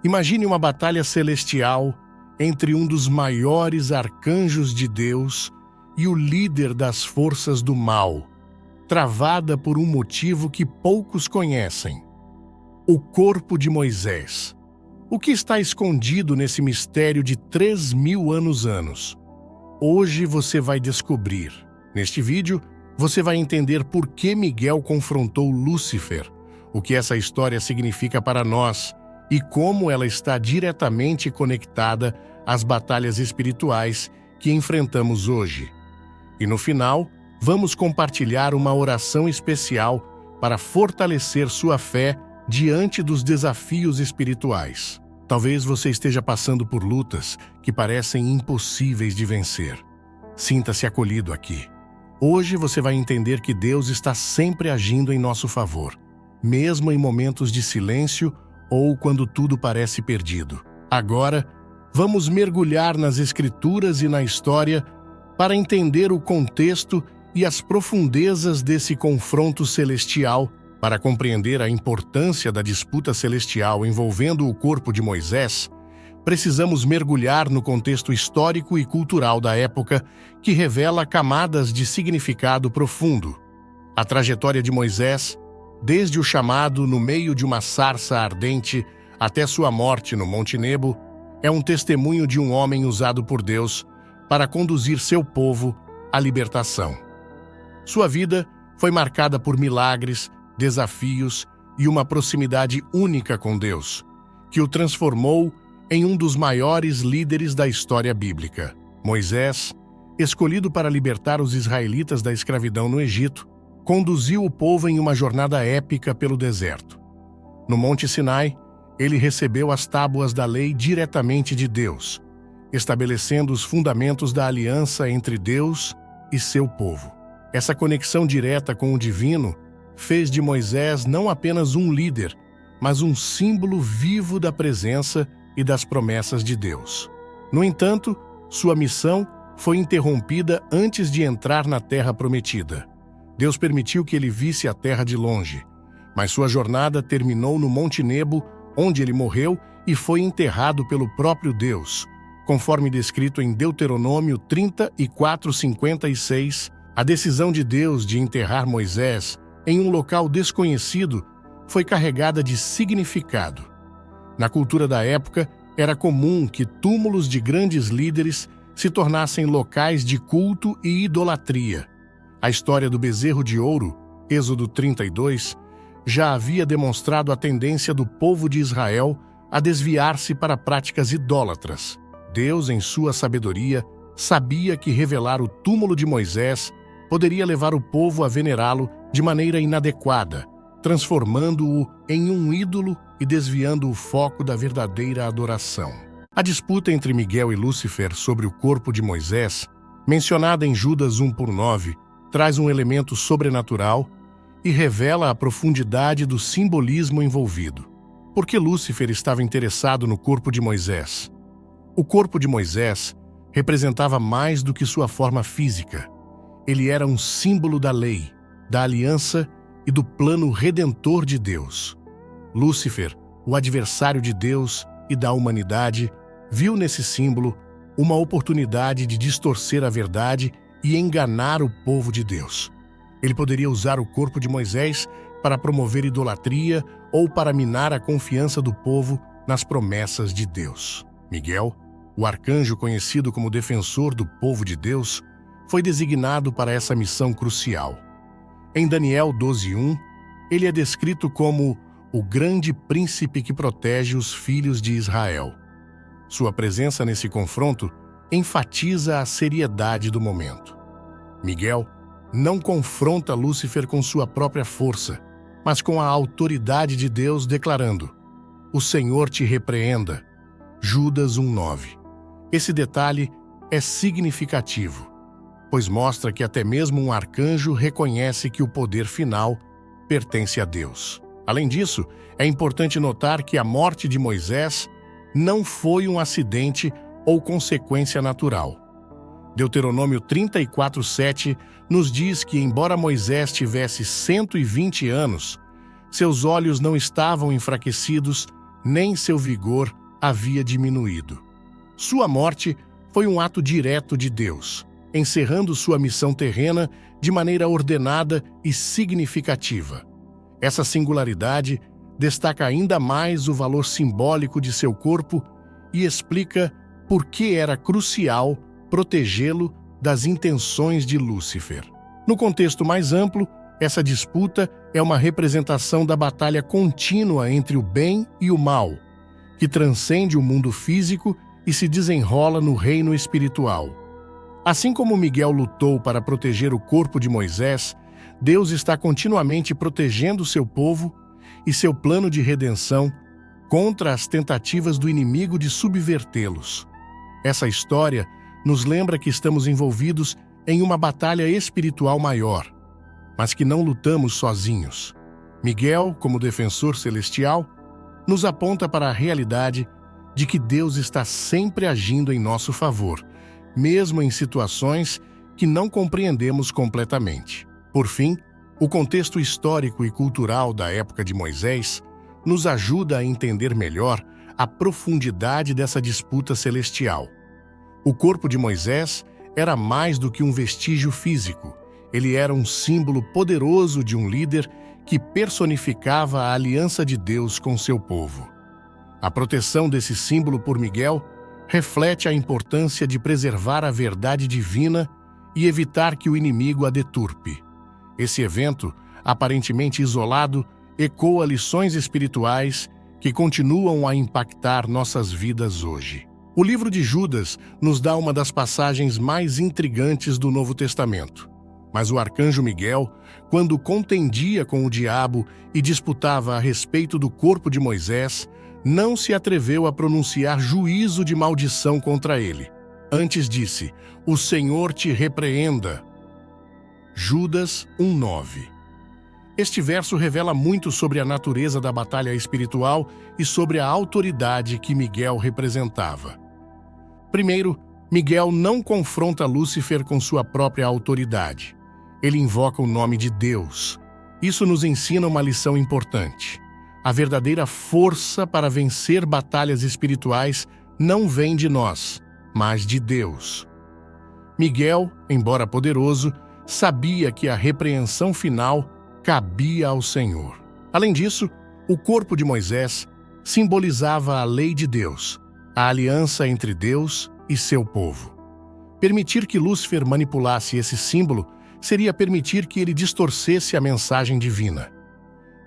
Imagine uma batalha celestial entre um dos maiores arcanjos de Deus e o líder das forças do mal, travada por um motivo que poucos conhecem: o corpo de Moisés. O que está escondido nesse mistério de 3.000 anos? Hoje você vai descobrir. Neste vídeo, você vai entender por que Miguel confrontou Lúcifer, o que essa história significa para nós e como ela está diretamente conectada às batalhas espirituais que enfrentamos hoje. E no final, vamos compartilhar uma oração especial para fortalecer sua fé diante dos desafios espirituais. Talvez você esteja passando por lutas que parecem impossíveis de vencer. Sinta-se acolhido aqui. Hoje você vai entender que Deus está sempre agindo em nosso favor, mesmo em momentos de silêncio ou quando tudo parece perdido. Agora, vamos mergulhar nas Escrituras e na história para entender o contexto e as profundezas desse confronto celestial. Para compreender a importância da disputa celestial envolvendo o corpo de Moisés, precisamos mergulhar no contexto histórico e cultural da época, que revela camadas de significado profundo. A trajetória de Moisés, desde o chamado no meio de uma sarça ardente até sua morte no Monte Nebo, é um testemunho de um homem usado por Deus para conduzir seu povo à libertação. Sua vida foi marcada por milagres, desafios e uma proximidade única com Deus, que o transformou em um dos maiores líderes da história bíblica. Moisés, escolhido para libertar os israelitas da escravidão no Egito, conduziu o povo em uma jornada épica pelo deserto. No Monte Sinai, ele recebeu as tábuas da lei diretamente de Deus, estabelecendo os fundamentos da aliança entre Deus e seu povo. Essa conexão direta com o divino fez de Moisés não apenas um líder, mas um símbolo vivo da presença e das promessas de Deus. No entanto, sua missão foi interrompida antes de entrar na Terra Prometida. Deus permitiu que ele visse a terra de longe, mas sua jornada terminou no Monte Nebo, onde ele morreu e foi enterrado pelo próprio Deus, conforme descrito em Deuteronômio 34:56. A decisão de Deus de enterrar Moisés em um local desconhecido foi carregada de significado. Na cultura da época, era comum que túmulos de grandes líderes se tornassem locais de culto e idolatria. A história do bezerro de ouro, Êxodo 32, já havia demonstrado a tendência do povo de Israel a desviar-se para práticas idólatras. Deus, em sua sabedoria, sabia que revelar o túmulo de Moisés poderia levar o povo a venerá-lo de maneira inadequada, transformando-o em um ídolo e desviando o foco da verdadeira adoração. A disputa entre Miguel e Lúcifer sobre o corpo de Moisés, mencionada em Judas 1:9, traz um elemento sobrenatural e revela a profundidade do simbolismo envolvido. Por que Lúcifer estava interessado no corpo de Moisés? O corpo de Moisés representava mais do que sua forma física. Ele era um símbolo da lei, da aliança e do plano redentor de Deus. Lúcifer, o adversário de Deus e da humanidade, viu nesse símbolo uma oportunidade de distorcer a verdade e enganar o povo de Deus. Ele poderia usar o corpo de Moisés para promover idolatria ou para minar a confiança do povo nas promessas de Deus. Miguel, o arcanjo conhecido como defensor do povo de Deus, foi designado para essa missão crucial. Em Daniel 12:1, ele é descrito como o grande príncipe que protege os filhos de Israel. Sua presença nesse confronto enfatiza a seriedade do momento. Miguel não confronta Lúcifer com sua própria força, mas com a autoridade de Deus, declarando: "O Senhor te repreenda." Judas 1:9. Esse detalhe é significativo, pois mostra que até mesmo um arcanjo reconhece que o poder final pertence a Deus. Além disso, é importante notar que a morte de Moisés não foi um acidente ou consequência natural. Deuteronômio 34:7 nos diz que, embora Moisés tivesse 120 anos, seus olhos não estavam enfraquecidos nem seu vigor havia diminuído. Sua morte foi um ato direto de Deus, encerrando sua missão terrena de maneira ordenada e significativa. Essa singularidade destaca ainda mais o valor simbólico de seu corpo e explica por que era crucial protegê-lo das intenções de Lúcifer. No contexto mais amplo, essa disputa é uma representação da batalha contínua entre o bem e o mal, que transcende o mundo físico e se desenrola no reino espiritual. Assim como Miguel lutou para proteger o corpo de Moisés, Deus está continuamente protegendo seu povo e seu plano de redenção contra as tentativas do inimigo de subvertê-los. Essa história nos lembra que estamos envolvidos em uma batalha espiritual maior, mas que não lutamos sozinhos. Miguel, como defensor celestial, nos aponta para a realidade de que Deus está sempre agindo em nosso favor, mesmo em situações que não compreendemos completamente. Por fim, o contexto histórico e cultural da época de Moisés nos ajuda a entender melhor a profundidade dessa disputa celestial. O corpo de Moisés era mais do que um vestígio físico. Ele era um símbolo poderoso de um líder que personificava a aliança de Deus com seu povo. A proteção desse símbolo por Miguel reflete a importância de preservar a verdade divina e evitar que o inimigo a deturpe. Esse evento, aparentemente isolado, ecoa lições espirituais que continuam a impactar nossas vidas hoje. O livro de Judas nos dá uma das passagens mais intrigantes do Novo Testamento. Mas o arcanjo Miguel, quando contendia com o diabo e disputava a respeito do corpo de Moisés, não se atreveu a pronunciar juízo de maldição contra ele. Antes disse: "O Senhor te repreenda." Judas 1:9. Este verso revela muito sobre a natureza da batalha espiritual e sobre a autoridade que Miguel representava. Primeiro, Miguel não confronta Lúcifer com sua própria autoridade. Ele invoca o nome de Deus. Isso nos ensina uma lição importante. A verdadeira força para vencer batalhas espirituais não vem de nós, mas de Deus. Miguel, embora poderoso, sabia que a repreensão final cabia ao Senhor. Além disso, o corpo de Moisés simbolizava a lei de Deus, a aliança entre Deus e seu povo. Permitir que Lúcifer manipulasse esse símbolo seria permitir que ele distorcesse a mensagem divina.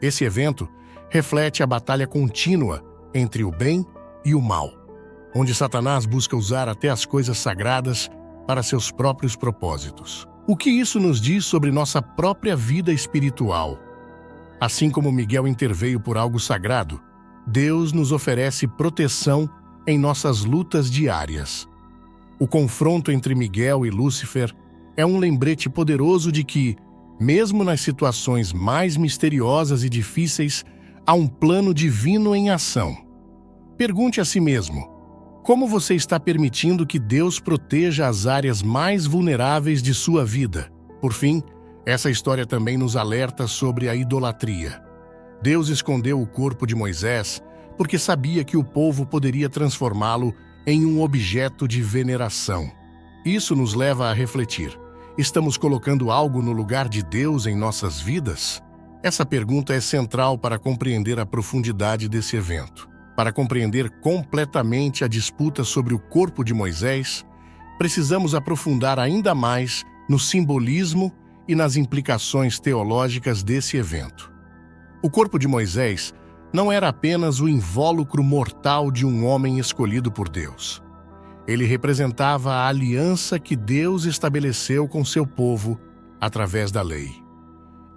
Esse evento reflete a batalha contínua entre o bem e o mal, onde Satanás busca usar até as coisas sagradas para seus próprios propósitos. O que isso nos diz sobre nossa própria vida espiritual? Assim como Miguel interveio por algo sagrado, Deus nos oferece proteção em nossas lutas diárias. O confronto entre Miguel e Lúcifer é um lembrete poderoso de que, mesmo nas situações mais misteriosas e difíceis, há um plano divino em ação. Pergunte a si mesmo: como você está permitindo que Deus proteja as áreas mais vulneráveis de sua vida? Por fim, essa história também nos alerta sobre a idolatria. Deus escondeu o corpo de Moisés porque sabia que o povo poderia transformá-lo em um objeto de veneração. Isso nos leva a refletir: estamos colocando algo no lugar de Deus em nossas vidas? Essa pergunta é central para compreender a profundidade desse evento. Para compreender completamente a disputa sobre o corpo de Moisés, precisamos aprofundar ainda mais no simbolismo e nas implicações teológicas desse evento. O corpo de Moisés não era apenas o invólucro mortal de um homem escolhido por Deus. Ele representava a aliança que Deus estabeleceu com seu povo através da lei.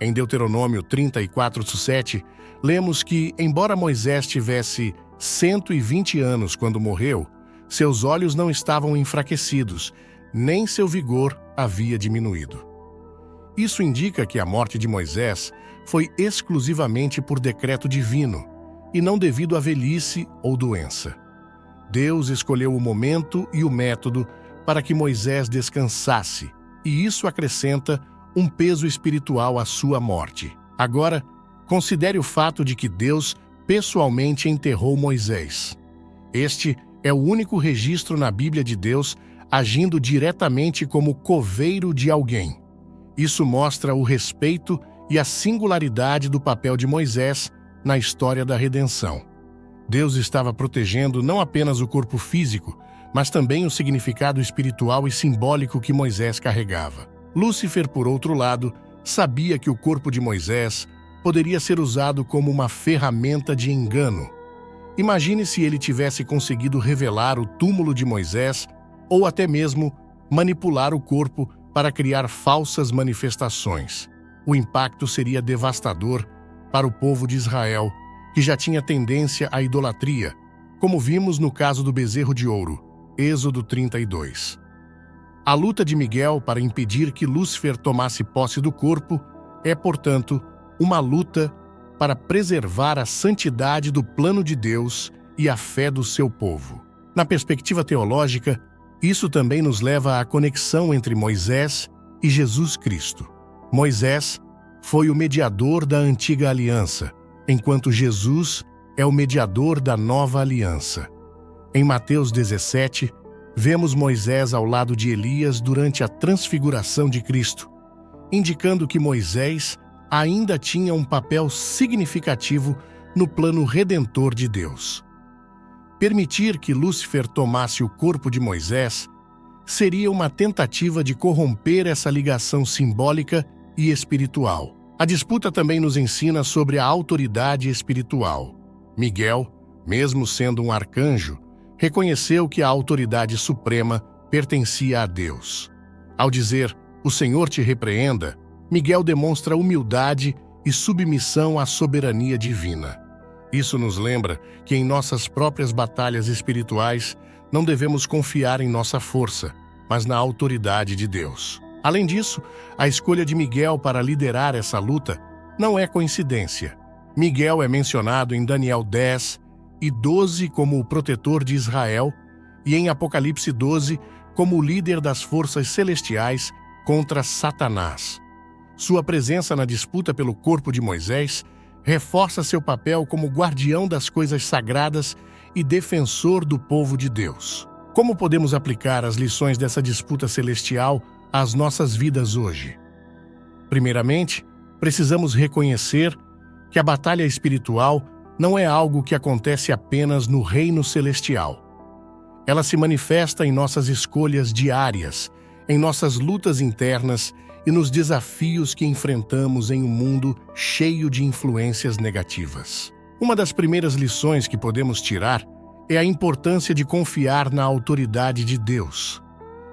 Em Deuteronômio 34:7, lemos que, embora Moisés tivesse 120 anos quando morreu, seus olhos não estavam enfraquecidos, nem seu vigor havia diminuído. Isso indica que a morte de Moisés foi exclusivamente por decreto divino, e não devido à velhice ou doença. Deus escolheu o momento e o método para que Moisés descansasse, e isso acrescenta um peso espiritual à sua morte. Agora, considere o fato de que Deus pessoalmente enterrou Moisés. Este é o único registro na Bíblia de Deus agindo diretamente como coveiro de alguém. Isso mostra o respeito e a singularidade do papel de Moisés na história da redenção. Deus estava protegendo não apenas o corpo físico, mas também o significado espiritual e simbólico que Moisés carregava. Lúcifer, por outro lado, sabia que o corpo de Moisés poderia ser usado como uma ferramenta de engano. Imagine se ele tivesse conseguido revelar o túmulo de Moisés ou até mesmo manipular o corpo para criar falsas manifestações. O impacto seria devastador para o povo de Israel, que já tinha tendência à idolatria, como vimos no caso do bezerro de ouro, Êxodo 32. A luta de Miguel para impedir que Lúcifer tomasse posse do corpo é, portanto, uma luta para preservar a santidade do plano de Deus e a fé do seu povo. Na perspectiva teológica, isso também nos leva à conexão entre Moisés e Jesus Cristo. Moisés foi o mediador da antiga aliança, enquanto Jesus é o mediador da nova aliança. Em Mateus 17, vemos Moisés ao lado de Elias durante a transfiguração de Cristo, indicando que Moisés ainda tinha um papel significativo no plano redentor de Deus. Permitir que Lúcifer tomasse o corpo de Moisés seria uma tentativa de corromper essa ligação simbólica e espiritual. A disputa também nos ensina sobre a autoridade espiritual. Miguel, mesmo sendo um arcanjo, reconheceu que a autoridade suprema pertencia a Deus. Ao dizer, "O Senhor te repreenda", Miguel demonstra humildade e submissão à soberania divina. Isso nos lembra que em nossas próprias batalhas espirituais não devemos confiar em nossa força, mas na autoridade de Deus. Além disso, a escolha de Miguel para liderar essa luta não é coincidência. Miguel é mencionado em Daniel 10 e 12 como o protetor de Israel e em Apocalipse 12 como o líder das forças celestiais contra Satanás. Sua presença na disputa pelo corpo de Moisés reforça seu papel como guardião das coisas sagradas e defensor do povo de Deus. Como podemos aplicar as lições dessa disputa celestial às nossas vidas hoje? Primeiramente, precisamos reconhecer que a batalha espiritual não é algo que acontece apenas no reino celestial. Ela se manifesta em nossas escolhas diárias, em nossas lutas internas e nos desafios que enfrentamos em um mundo cheio de influências negativas. Uma das primeiras lições que podemos tirar é a importância de confiar na autoridade de Deus.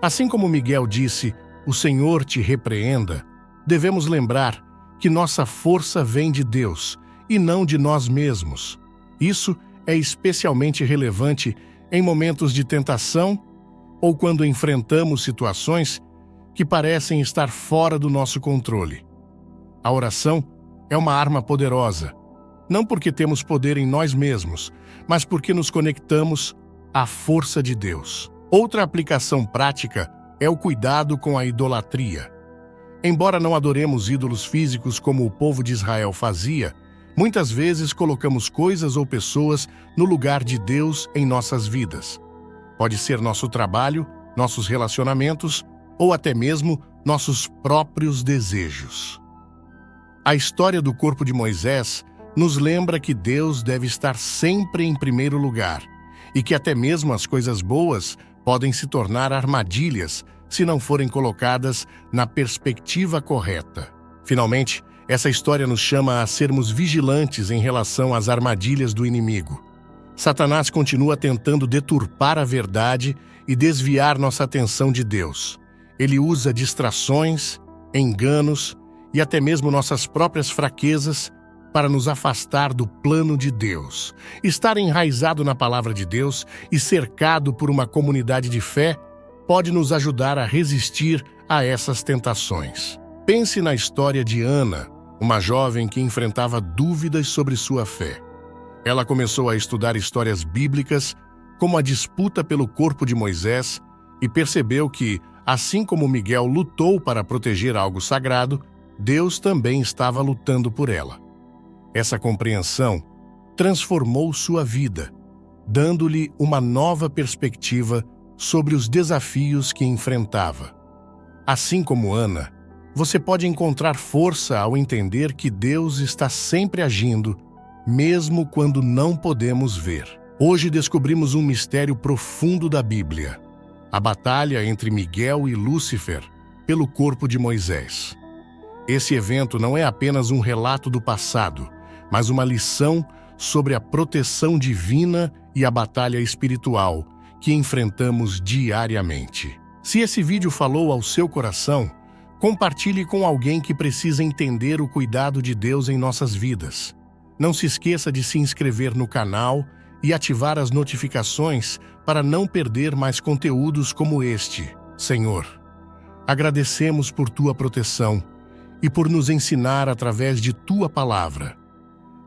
Assim como Miguel disse, "O Senhor te repreenda", devemos lembrar que nossa força vem de Deus e não de nós mesmos. Isso é especialmente relevante em momentos de tentação ou quando enfrentamos situações que parecem estar fora do nosso controle. A oração é uma arma poderosa, não porque temos poder em nós mesmos, mas porque nos conectamos à força de Deus. Outra aplicação prática é o cuidado com a idolatria. Embora não adoremos ídolos físicos como o povo de Israel fazia, muitas vezes colocamos coisas ou pessoas no lugar de Deus em nossas vidas. Pode ser nosso trabalho, nossos relacionamentos ou até mesmo nossos próprios desejos. A história do corpo de Moisés nos lembra que Deus deve estar sempre em primeiro lugar e que até mesmo as coisas boas podem se tornar armadilhas se não forem colocadas na perspectiva correta. Finalmente, essa história nos chama a sermos vigilantes em relação às armadilhas do inimigo. Satanás continua tentando deturpar a verdade e desviar nossa atenção de Deus. Ele usa distrações, enganos e até mesmo nossas próprias fraquezas para nos afastar do plano de Deus. Estar enraizado na palavra de Deus e cercado por uma comunidade de fé pode nos ajudar a resistir a essas tentações. Pense na história de Ana, uma jovem que enfrentava dúvidas sobre sua fé. Ela começou a estudar histórias bíblicas, como a disputa pelo corpo de Moisés, e percebeu que, assim como Miguel lutou para proteger algo sagrado, Deus também estava lutando por ela. Essa compreensão transformou sua vida, dando-lhe uma nova perspectiva sobre os desafios que enfrentava. Assim como Ana, você pode encontrar força ao entender que Deus está sempre agindo, mesmo quando não podemos ver. Hoje descobrimos um mistério profundo da Bíblia: a batalha entre Miguel e Lúcifer pelo corpo de Moisés. Esse evento não é apenas um relato do passado, mas uma lição sobre a proteção divina e a batalha espiritual que enfrentamos diariamente. Se esse vídeo falou ao seu coração, compartilhe com alguém que precisa entender o cuidado de Deus em nossas vidas. Não se esqueça de se inscrever no canal e ativar as notificações para não perder mais conteúdos como este. Senhor, agradecemos por Tua proteção e por nos ensinar através de Tua palavra.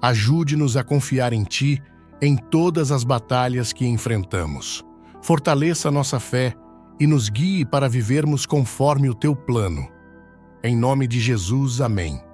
Ajude-nos a confiar em Ti em todas as batalhas que enfrentamos. Fortaleça nossa fé e nos guie para vivermos conforme o Teu plano. Em nome de Jesus, amém.